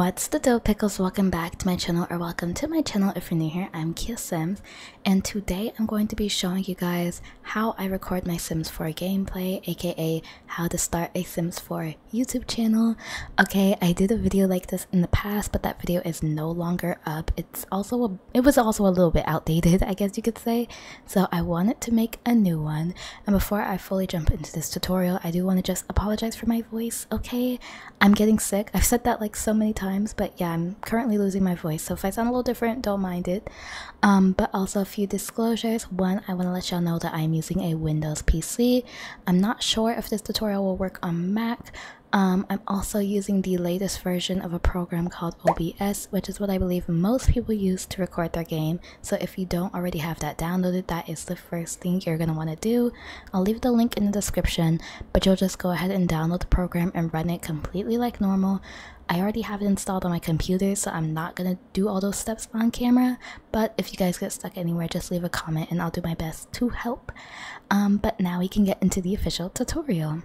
What's the deal, pickles? Welcome back to my channel, or welcome to my channel if you're new here. I'm Kia Sims, and today I'm going to be showing you guys how I record my Sims 4 gameplay, aka how to start a Sims 4 YouTube channel. Okay, I did a video like this in the past, but that video is no longer up. It was also a little bit outdated, I guess you could say. So I wanted to make a new one. And before I fully jump into this tutorial, I do want to just apologize for my voice. Okay, I'm getting sick. I've said that like so many times, but yeah, I'm currently losing my voice, so if I sound a little different, don't mind it. But also a few disclosures. One, I want to let y'all know that I'm using a Windows PC. I'm not sure if this tutorial will work on Mac. I'm also using the latest version of a program called OBS, which is what I believe most people use to record their game. So if you don't already have that downloaded, that is the first thing you're going to want to do. I'll leave the link in the description, but you'll just go ahead and download the program and run it completely like normal. I already have it installed on my computer, so I'm not going to do all those steps on camera, but if you guys get stuck anywhere, just leave a comment and I'll do my best to help. But now we can get into the official tutorial.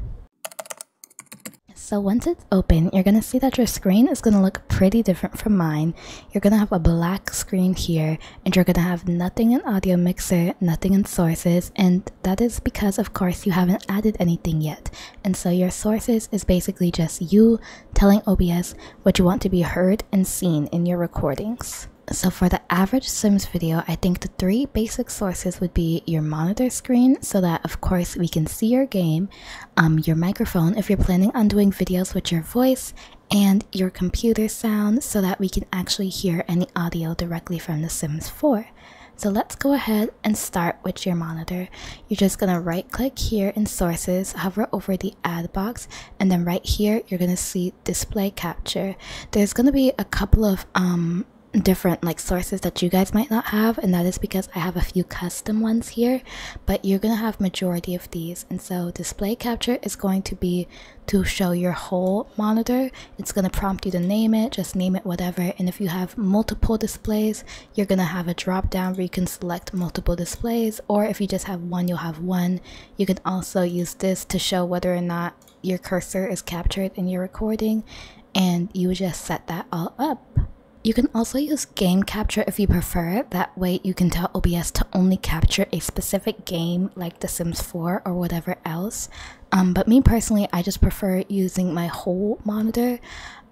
So once it's open, you're going to see that your screen is going to look pretty different from mine. You're going to have a black screen here, and you're going to have nothing in Audio Mixer, nothing in Sources, and that is because, of course, you haven't added anything yet. And so your Sources is basically just you telling OBS what you want to be heard and seen in your recordings. So for the average Sims video, I think the three basic sources would be your monitor screen, so that of course we can see your game, your microphone if you're planning on doing videos with your voice, and your computer sound so that we can actually hear any audio directly from The Sims 4. So let's go ahead and start with your monitor. You're just going to right click here in Sources, hover over the add box, and then right here you're going to see display capture. There's going to be a couple of different sources that you guys might not have, and that is because I have a few custom ones here, but you're gonna have majority of these. And so display capture is going to be to show your whole monitor. It's gonna prompt you to name it, just name it whatever. And if you have multiple displays, you're gonna have a drop down where you can select multiple displays, or if you just have one, you'll have one. You can also use this to show whether or not your cursor is captured in your recording, and you would just set that all up. You can also use game capture if you prefer. That way you can tell OBS to only capture a specific game like The Sims 4 or whatever else. But me personally, I just prefer using my whole monitor.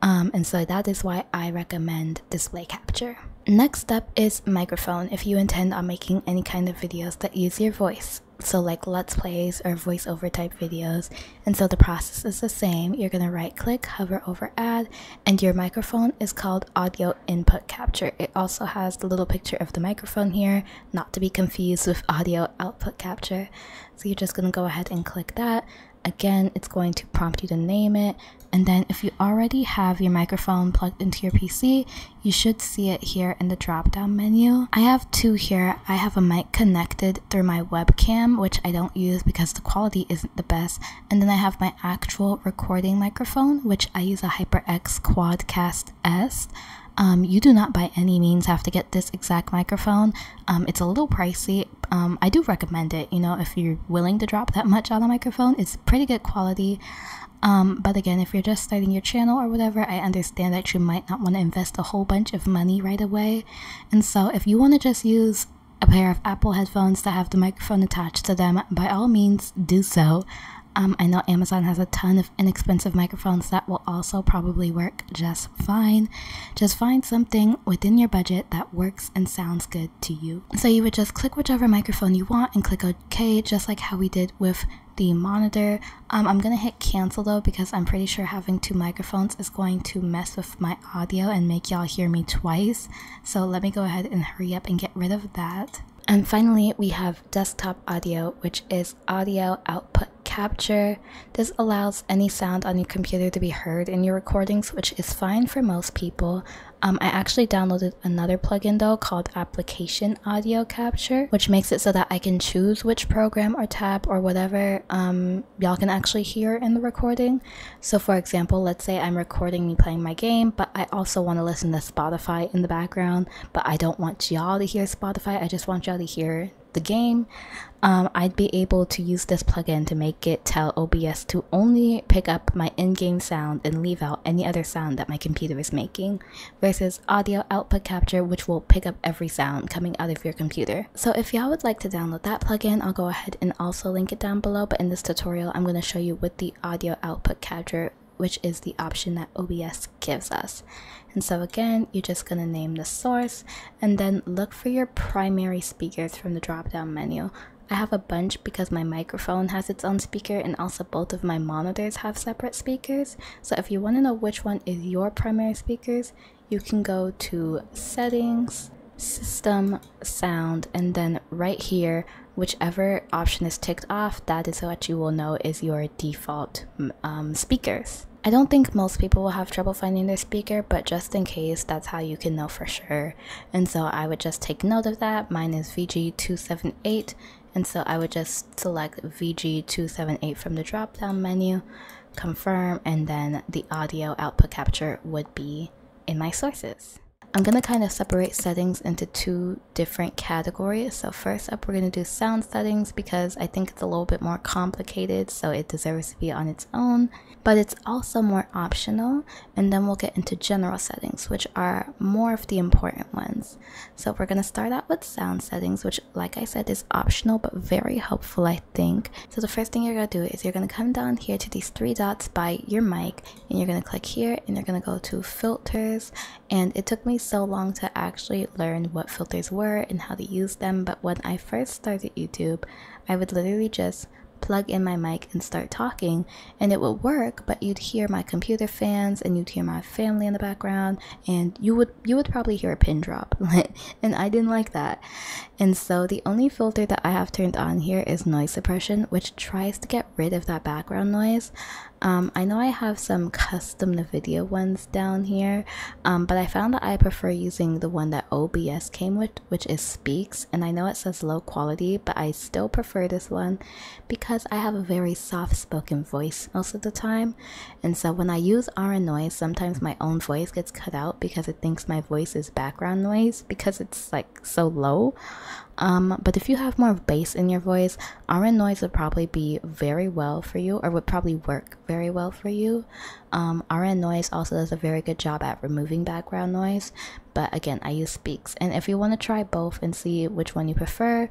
And so that is why I recommend display capture. Next up is microphone if you intend on making any kind of videos that use your voice. So like let's plays or voiceover type videos. And so the process is the same. You're going to right click, hover over add, and your microphone is called audio input capture. It also has the little picture of the microphone here, not to be confused with audio output capture. So you're just going to go ahead and click that. Again, it's going to prompt you to name it, and then if you already have your microphone plugged into your PC, you should see it here in the drop down menu. I have two here. I have a mic connected through my webcam, which I don't use because the quality isn't the best, and then I have my actual recording microphone, which I use a HyperX Quadcast S. You do not by any means have to get this exact microphone. It's a little pricey. I do recommend it, if you're willing to drop that much on a microphone. It's pretty good quality. But again, if you're just starting your channel or whatever, I understand that you might not want to invest a whole bunch of money right away. And so if you want to just use a pair of Apple headphones that have the microphone attached to them, by all means do so. I know Amazon has a ton of inexpensive microphones that will also probably work just fine. Just find something within your budget that works and sounds good to you. So you would just click whichever microphone you want and click OK, just like how we did with the monitor. I'm gonna hit cancel though, because I'm pretty sure having two microphones is going to mess with my audio and make y'all hear me twice. So let me go ahead and hurry up and get rid of that. And finally, we have desktop audio, which is audio output capture. This allows any sound on your computer to be heard in your recordings, which is fine for most people. I actually downloaded another plugin though called Application Audio Capture, which makes it so that I can choose which program or tab or whatever y'all can actually hear in the recording. So for example, let's say I'm recording me playing my game, but I also want to listen to Spotify in the background, but I don't want y'all to hear Spotify. I just want y'all to hear the game, I'd be able to use this plugin to make it tell OBS to only pick up my in-game sound and leave out any other sound that my computer is making, versus audio output capture, which will pick up every sound coming out of your computer. So if y'all would like to download that plugin, I'll go ahead and also link it down below, but in this tutorial I'm going to show you with the audio output capture, which is the option that OBS gives us. And so again, you're just going to name the source and then look for your primary speakers from the drop down menu. I have a bunch because my microphone has its own speaker and also both of my monitors have separate speakers. So if you want to know which one is your primary speakers, you can go to settings, system, sound, and then right here, whichever option is ticked off, that is what you will know is your default speakers. I don't think most people will have trouble finding their speaker, but just in case, that's how you can know for sure. And so I would just take note of that. Mine is VG278, and so I would just select VG278 from the drop down menu, confirm, and then the audio output capture would be in my sources. I'm going to kind of separate settings into two different categories. So first up, we're going to do sound settings because I think it's a little bit more complicated, so it deserves to be on its own, but it's also more optional. And then we'll get into general settings, which are more of the important ones. So we're going to start out with sound settings, which, like I said, is optional but very helpful, I think. So the first thing you're going to do is you're going to come down here to these three dots by your mic, and you're going to click here and you're going to go to filters. And it took me so long to actually learn what filters were and how to use them, but when I first started YouTube, I would literally just plug in my mic and start talking and it would work, but you'd hear my computer fans and you'd hear my family in the background, and you would probably hear a pin drop and I didn't like that. And so the only filter that I have turned on here is noise suppression, which tries to get rid of that background noise. I know I have some custom video ones down here, but I found that I prefer using the one that OBS came with, which is Speaks, and I know it says low quality, but I still prefer this one because I have a very soft-spoken voice most of the time, and so when I use RN noise, sometimes my own voice gets cut out because it thinks my voice is background noise because it's like so low. But if you have more bass in your voice, RN noise would probably be very well for you, or would probably work very well for you. RN noise also does a very good job at removing background noise, but again, I use Speaks. And if you want to try both and see which one you prefer,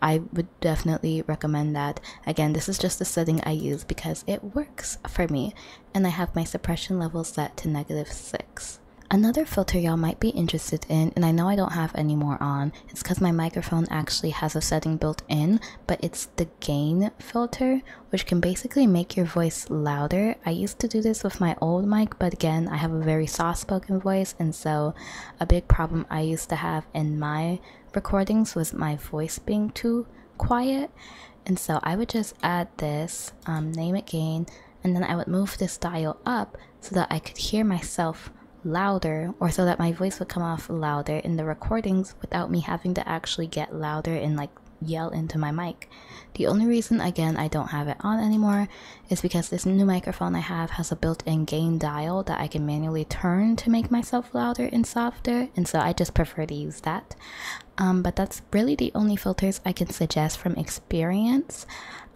I would definitely recommend that. Again, this is just the setting I use because it works for me, and I have my suppression level set to -6. Another filter y'all might be interested in, and I know I don't have any more on, it's because my microphone actually has a setting built in, but it's the gain filter, which can basically make your voice louder. I used to do this with my old mic, but again, I have a very soft-spoken voice, and so a big problem I used to have in my recordings was my voice being too quiet. And so I would just add this, name it gain, and then I would move this dial up so that I could hear myself louder, or so that my voice would come off louder in the recordings without me having to actually get louder and like yell into my mic. The only reason, again, I don't have it on anymore is because this new microphone I have has a built-in gain dial that I can manually turn to make myself louder and softer, and so I just prefer to use that. But that's really the only filters I can suggest from experience.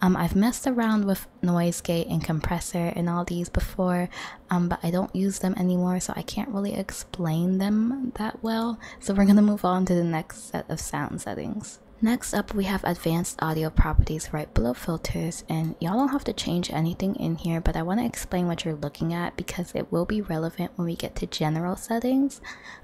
I've messed around with noise gate and compressor and all these before, but I don't use them anymore, so I can't really explain them that well. So we're gonna move on to the next set of sound settings. Next up, we have advanced audio properties right below filters, and y'all don't have to change anything in here, but I want to explain what you're looking at because it will be relevant when we get to general settings.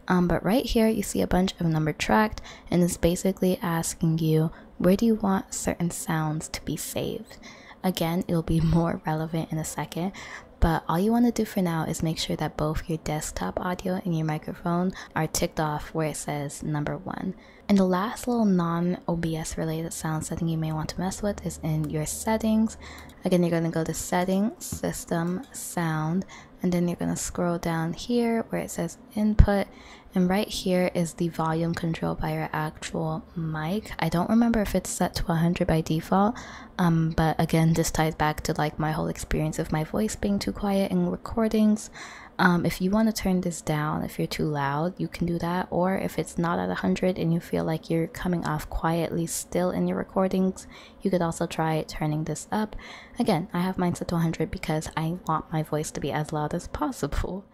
But right here you see a bunch of number tracked, and it's basically asking you where do you want certain sounds to be saved. Again, it'll be more relevant in a second, but all you want to do for now is make sure that both your desktop audio and your microphone are ticked off where it says number 1. And the last little non-OBS related sound setting you may want to mess with is in your settings. Again, you're going to go to settings, system, sound, and then you're going to scroll down here where it says input, and right here is the volume control by your actual mic. I don't remember if it's set to 100 by default, but again, this ties back to like my whole experience of my voice being too quiet in recordings. If you want to turn this down, if you're too loud, you can do that. Or if it's not at 100 and you feel like you're coming off quietly still in your recordings, you could also try turning this up. Again, I have mine set to 100 because I want my voice to be as loud as possible.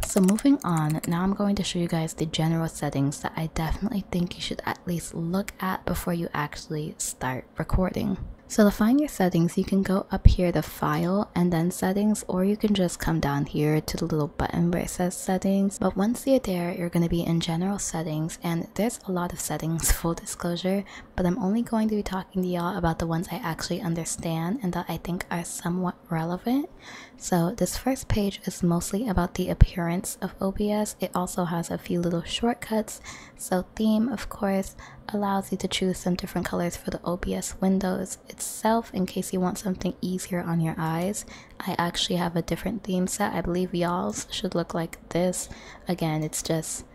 So moving on, now I'm going to show you guys the general settings that I definitely think you should at least look at before you actually start recording. So to find your settings, you can go up here to File and then Settings, or you can just come down here to the little button where it says Settings. But once you're there, you're going to be in General Settings, and there's a lot of settings, full disclosure, but I'm only going to be talking to y'all about the ones I actually understand and that I think are somewhat relevant. So this first page is mostly about the appearance of OBS. It also has a few little shortcuts. So theme, of course, allows you to choose some different colors for the OBS windows itself in case you want something easier on your eyes. I actually have a different theme set. I believe y'all's should look like this. Again, it's just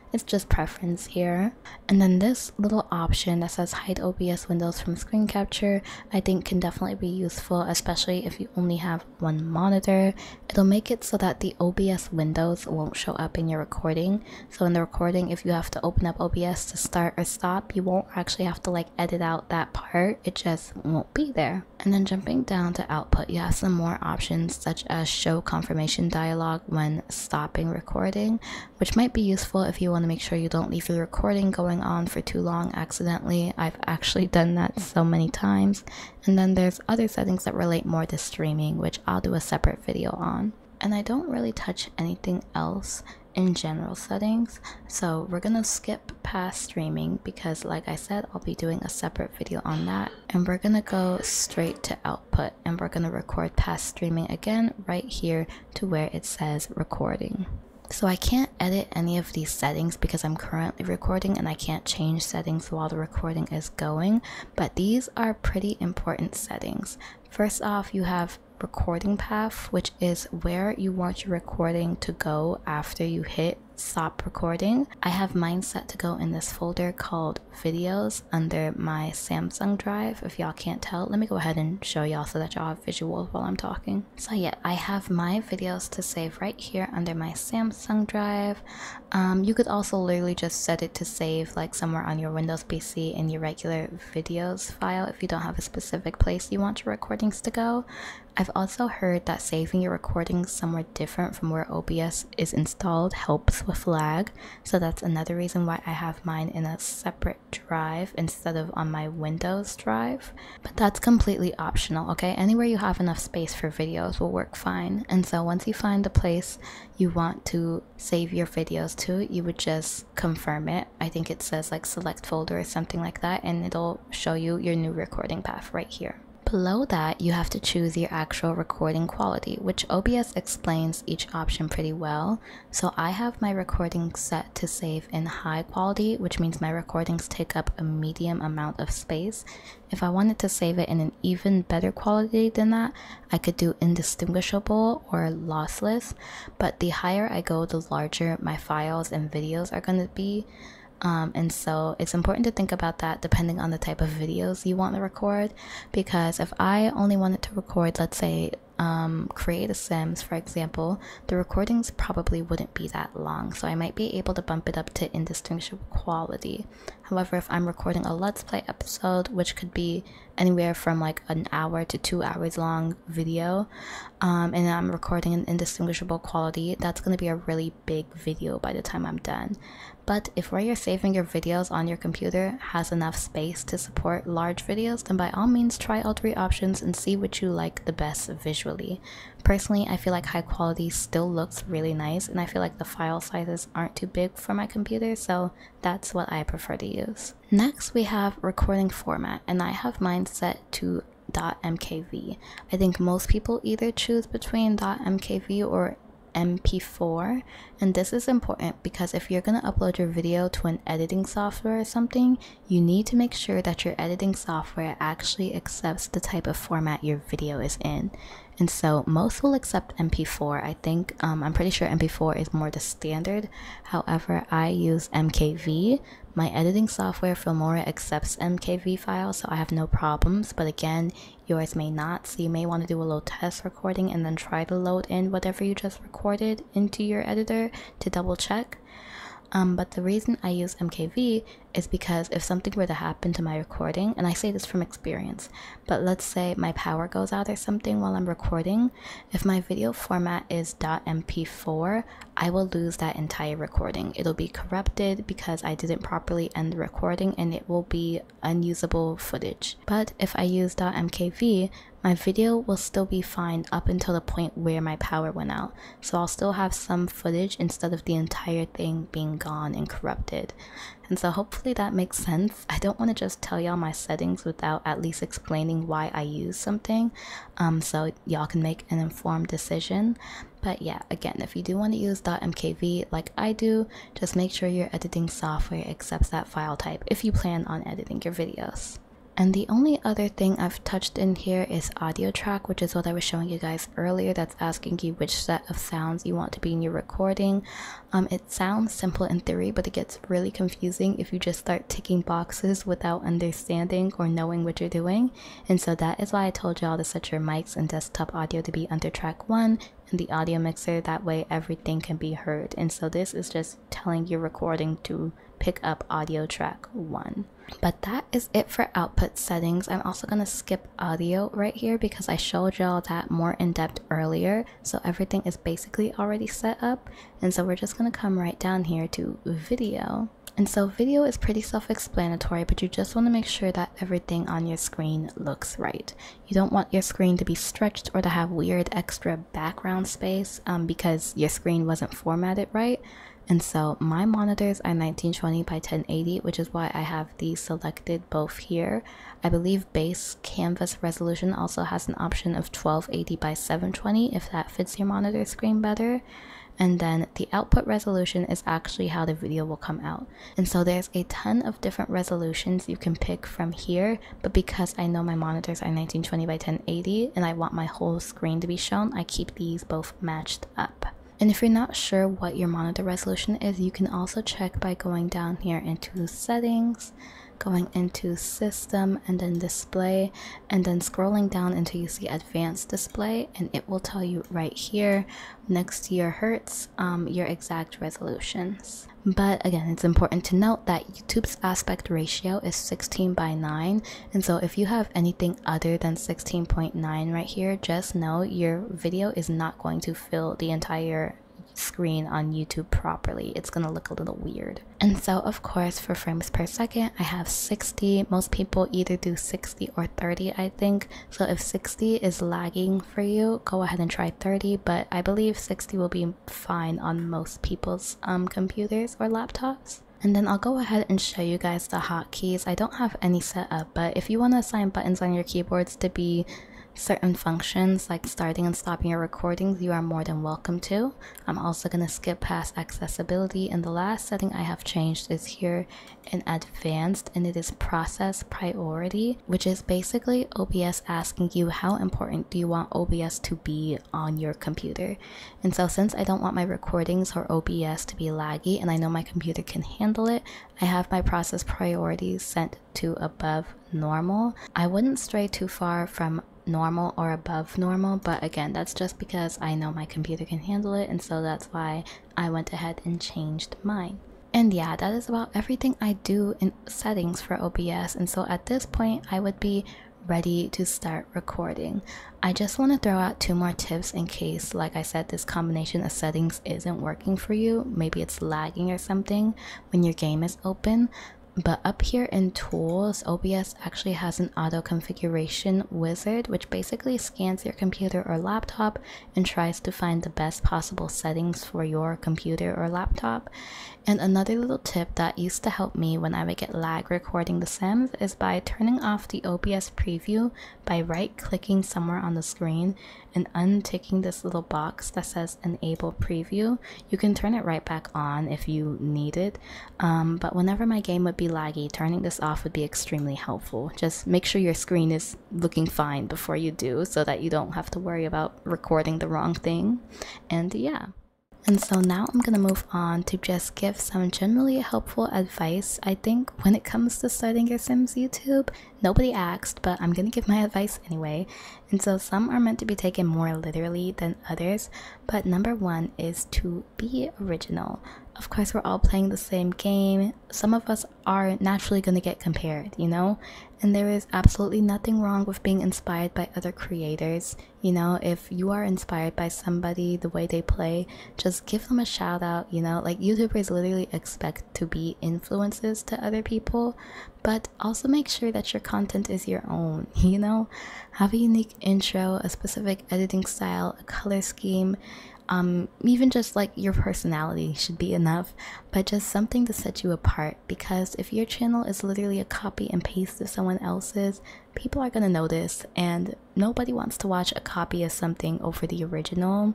preference here. And then this little option that says hide OBS windows from screen capture, I think can definitely be useful, especially if you only have one monitor. It'll make it so that the OBS windows won't show up in your recording. So in the recording, if you have to open up OBS to start or stop, you won't actually have to like edit out that part. It just won't be there. And then jumping down to output, you have some more options such as show confirmation dialog when stopping recording, which might be useful if you want to make sure you don't leave your recording going on for too long accidentally. I've actually done that so many times. And then there's other settings that relate more to streaming, which I'll do a separate video on. And I don't really touch anything else in general settings, so we're gonna skip past streaming because like I said, I'll be doing a separate video on that, and we're gonna go straight to output, and we're gonna record past streaming again right here to where it says recording. So I can't edit any of these settings because I'm currently recording and I can't change settings while the recording is going, but these are pretty important settings. First off, you have recording path, which is where you want your recording to go after you hit stop recording. I have mine set to go in this folder called videos under my Samsung drive. If y'all can't tell, let me go ahead and show y'all so that y'all have visuals while I'm talking. So yeah, I have my videos to save right here under my Samsung drive. You could also literally just set it to save like somewhere on your Windows PC in your regular videos file if you don't have a specific place you want your recordings to go. I've also heard that saving your recordings somewhere different from where OBS is installed helps with lag, so that's another reason why I have mine in a separate drive instead of on my Windows drive. But that's completely optional, okay? Anywhere you have enough space for videos will work fine. And so once you find the place you want to save your videos to, you would just confirm it. I think it says like select folder or something like that, and it'll show you your new recording path right here. Below that, you have to choose your actual recording quality, which OBS explains each option pretty well. So I have my recording set to save in high quality, which means my recordings take up a medium amount of space. If I wanted to save it in an even better quality than that, I could do indistinguishable or lossless, but the higher I go, the larger my files and videos are going to be. And so it's important to think about that depending on the type of videos you want to record, because if I only wanted to record, let's say create a Sims for example, the recordings probably wouldn't be that long, so I might be able to bump it up to indistinguishable quality. However, if I'm recording a Let's Play episode, which could be anywhere from like an hour to 2 hours long video, and I'm recording in indistinguishable quality, that's going to be a really big video by the time I'm done. But if where you're saving your videos on your computer has enough space to support large videos, then by all means try all three options and see what you like the best visually. Personally, I feel like high quality still looks really nice, and I feel like the file sizes aren't too big for my computer, so that's what I prefer to use. Next, we have recording format, and I have mine set to .mkv. I think most people either choose between .mkv or MP4, and this is important because if you're going to upload your video to an editing software or something, you need to make sure that your editing software actually accepts the type of format your video is in. and so most will accept MP4. I think I'm pretty sure MP4 is more the standard. However, I use MKV. My editing software Filmora accepts MKV files, so I have no problems, but again, yours may not, so you may want to do a little test recording and then try to load in whatever you just recorded into your editor to double check. But the reason I use MKV is because if something were to happen to my recording, and I say this from experience, but let's say my power goes out or something while I'm recording, if my video format is .mp4, I will lose that entire recording. It'll be corrupted because I didn't properly end the recording, and it will be unusable footage. But if I use .mkv, my video will still be fine up until the point where my power went out. So I'll still have some footage instead of the entire thing being gone and corrupted. And so hopefully that makes sense. I don't want to just tell y'all my settings without at least explaining why I use something, so y'all can make an informed decision. But yeah, again, if you do want to use .mkv like I do, just make sure your editing software accepts that file type if you plan on editing your videos. And the only other thing I've touched in here is audio track, which is what I was showing you guys earlier. That's asking you which set of sounds you want to be in your recording. It sounds simple in theory, but it gets really confusing if you just start ticking boxes without understanding or knowing what you're doing. And so that is why I told y'all to set your mics and desktop audio to be under track 1 and the audio mixer. That way everything can be heard. And so this is just telling your recording to pick up audio track 1. But that is it for output settings. I'm also going to skip audio right here because I showed y'all that more in depth earlier, so everything is basically already set up. And so we're just going to come right down here to video. And so video is pretty self-explanatory, but you just want to make sure that everything on your screen looks right. You don't want your screen to be stretched or to have weird extra background space because your screen wasn't formatted right. And so my monitors are 1920 by 1080, which is why I have these selected both here. I believe base canvas resolution also has an option of 1280 by 720 if that fits your monitor screen better. And then the output resolution is actually how the video will come out. And so there's a ton of different resolutions you can pick from here, but because I know my monitors are 1920 by 1080 and I want my whole screen to be shown, I keep these both matched up. And if you're not sure what your monitor resolution is, you can also check by going down here into settings, going into system and then display, and then scrolling down until you see advanced display, and it will tell you right here next to your hertz your exact resolutions. But again, it's important to note that YouTube's aspect ratio is 16 by 9, and so if you have anything other than 16.9 right here, just know your video is not going to fill the entire screen on YouTube properly. It's gonna look a little weird. And so of course for frames per second I have 60. Most people either do 60 or 30, I think. So if 60 is lagging for you, go ahead and try 30, but I believe 60 will be fine on most people's computers or laptops. And then I'll go ahead and show you guys the hotkeys. I don't have any set up, but if you want to assign buttons on your keyboards to be certain functions like starting and stopping your recordings, you are more than welcome to. I'm also going to skip past accessibility, and the last setting I have changed is here in advanced, and it is process priority, which is basically OBS asking you how important do you want OBS to be on your computer. And so since I don't want my recordings or OBS to be laggy and I know my computer can handle it, I have my process priorities set to above normal. I wouldn't stray too far from normal or above normal, but again, that's just because I know my computer can handle it, and so that's why I went ahead and changed mine. And yeah, that is about everything I do in settings for OBS, and so at this point I would be ready to start recording. I just want to throw out 2 more tips in case, like I said, this combination of settings isn't working for you. Maybe it's lagging or something when your game is open. But up here in tools, OBS actually has an auto configuration wizard, which basically scans your computer or laptop and tries to find the best possible settings for your computer or laptop. And another little tip that used to help me when I would get lag recording The Sims is by turning off the OBS preview by right-clicking somewhere on the screen and unticking this little box that says enable preview. You can turn it right back on if you need it, but whenever my game would be be laggy, turning this off would be extremely helpful. Just make sure your screen is looking fine before you do, so that you don't have to worry about recording the wrong thing. And yeah. And so now I'm gonna move on to just give some generally helpful advice. I think when it comes to starting your Sims YouTube, nobody asked, but I'm gonna give my advice anyway. And so some are meant to be taken more literally than others, but number one is to be original. Of course, we're all playing the same game. Some of us are naturally gonna get compared, you know? And there is absolutely nothing wrong with being inspired by other creators. You know, if you are inspired by somebody, the way they play, just give them a shout out, you know? Like, YouTubers literally expect to be influences to other people, but also make sure that your content is your own, you know? Have a unique intro, a specific editing style, a color scheme, even just like your personality should be enough, but just something to set you apart. Because if your channel is literally a copy and paste of someone else's, people are gonna notice, and nobody wants to watch a copy of something over the original.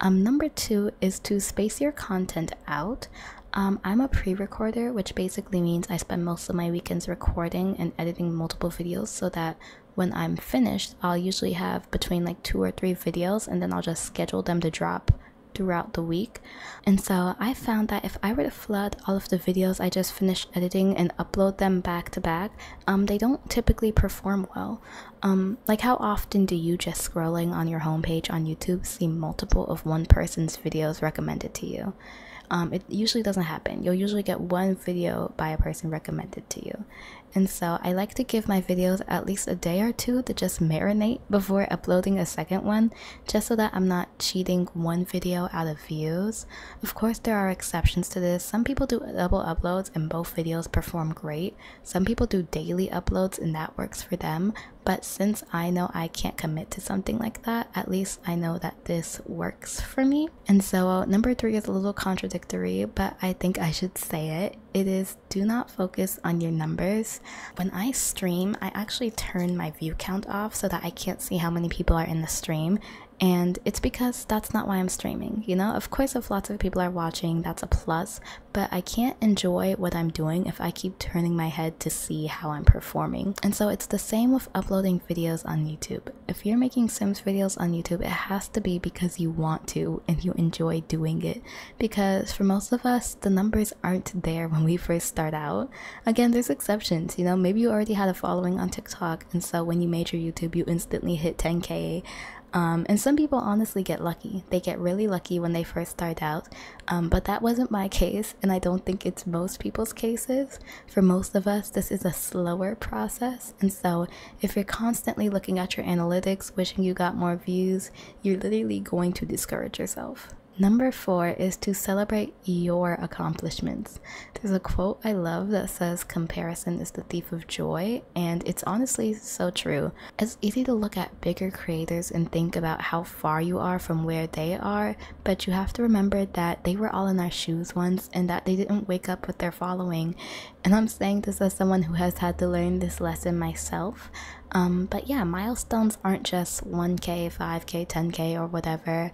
Number two is to space your content out. I'm a pre-recorder, which basically means I spend most of my weekends recording and editing multiple videos, so that when I'm finished, I'll usually have between like 2 or 3 videos, and then I'll just schedule them to drop throughout the week. And so I found that if I were to flood all of the videos I just finished editing and upload them back to back, they don't typically perform well. Like, how often do you just scrolling on your homepage on YouTube see multiple of one person's videos recommended to you? It usually doesn't happen. You'll usually get one video by a person recommended to you. And so I like to give my videos at least a day or two to just marinate before uploading a second one, just so that I'm not cheating one video out of views. Of course, there are exceptions to this. Some people do double uploads and both videos perform great. Some people do daily uploads and that works for them. But since I know I can't commit to something like that, at least I know that this works for me. And so number 3 is a little contradictory, but I think I should say it. It is, do not focus on your numbers. When I stream, I actually turn my view count off so that I can't see how many people are in the stream. And it's because that's not why I'm streaming, you know? Of course, if lots of people are watching, that's a plus, but I can't enjoy what I'm doing if I keep turning my head to see how I'm performing. And so it's the same with uploading videos on YouTube. If you're making Sims videos on YouTube, it has to be because you want to and you enjoy doing it. Because for most of us, the numbers aren't there when we first start out. Again, there's exceptions, you know? Maybe you already had a following on TikTok, and so when you made your YouTube, you instantly hit 10K. And some people honestly get lucky. They get really lucky when they first start out, but that wasn't my case, and I don't think it's most people's cases. For most of us, this is a slower process, and so if you're constantly looking at your analytics, wishing you got more views, you're literally going to discourage yourself. Number 4 is to celebrate your accomplishments. There's a quote I love that says, "Comparison is the thief of joy," and it's honestly so true. It's easy to look at bigger creators and think about how far you are from where they are, but you have to remember that they were all in our shoes once and that they didn't wake up with their following. And I'm saying this as someone who has had to learn this lesson myself. But yeah, milestones aren't just 1K, 5K, 10K, or whatever.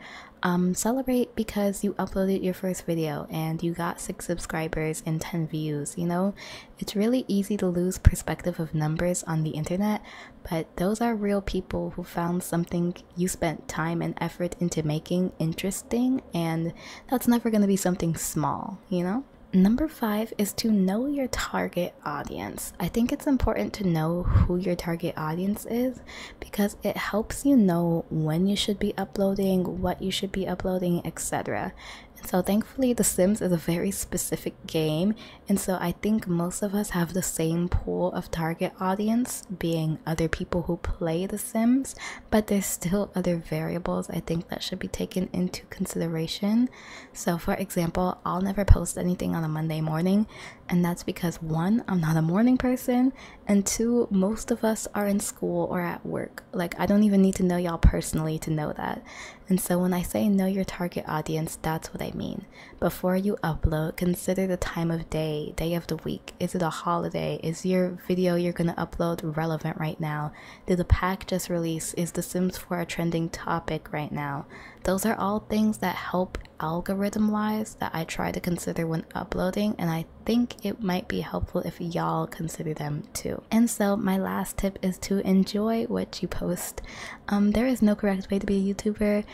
Celebrate because you uploaded your first video and you got 6 subscribers and 10 views, you know? It's really easy to lose perspective of numbers on the internet, but those are real people who found something you spent time and effort into making interesting, and that's never going to be something small, you know? Number 5 is to know your target audience. I think it's important to know who your target audience is because it helps you know when you should be uploading, what you should be uploading, etc. And so thankfully The Sims is a very specific game, and so I think most of us have the same pool of target audience, being other people who play The Sims, but there's still other variables I think that should be taken into consideration. So for example, I'll never post anything on a Monday morning, and that's because 1, I'm not a morning person, and 2, most of us are in school or at work. Like, I don't even need to know y'all personally to know that. And so when I say know your target audience, that's what I mean. Before you upload, consider the time of day of the week. Is it a holiday? Is your video you're gonna upload relevant right now? Did the pack just release? Is The Sims 4 a trending topic right now? Those are all things that help algorithm wise that I try to consider when uploading, and I think it might be helpful if y'all consider them too. And so my last tip is to enjoy what you post. There is no correct way to be a YouTuber.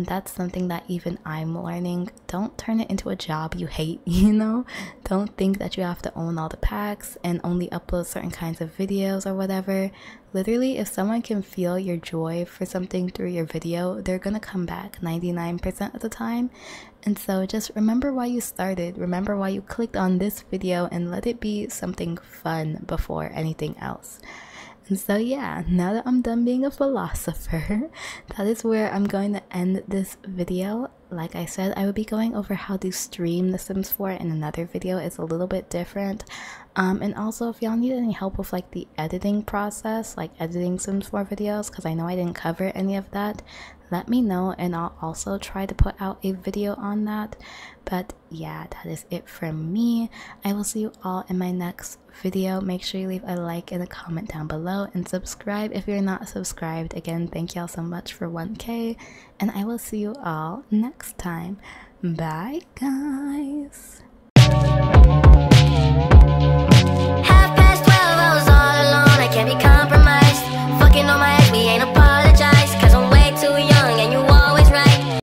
That's something that even I'm learning. Don't turn it into a job you hate, you know? Don't think that you have to own all the packs and only upload certain kinds of videos or whatever. Literally, if someone can feel your joy for something through your video, they're gonna come back 99% of the time. And so just remember why you started, remember why you clicked on this video, and let it be something fun before anything else. And so yeah, now that I'm done being a philosopher, that is where I'm going to end this video. Like I said, I will be going over how to stream The Sims 4 in another video. It's a little bit different. And also if y'all need any help with like the editing process, like editing Sims 4 videos, because I know I didn't cover any of that, let me know and I'll also try to put out a video on that. But yeah, that is it from me. I will see you all in my next video. Make sure you leave a like and a comment down below and subscribe if you're not subscribed. Again, thank y'all so much for 1K, and I will see you all next time. Bye guys.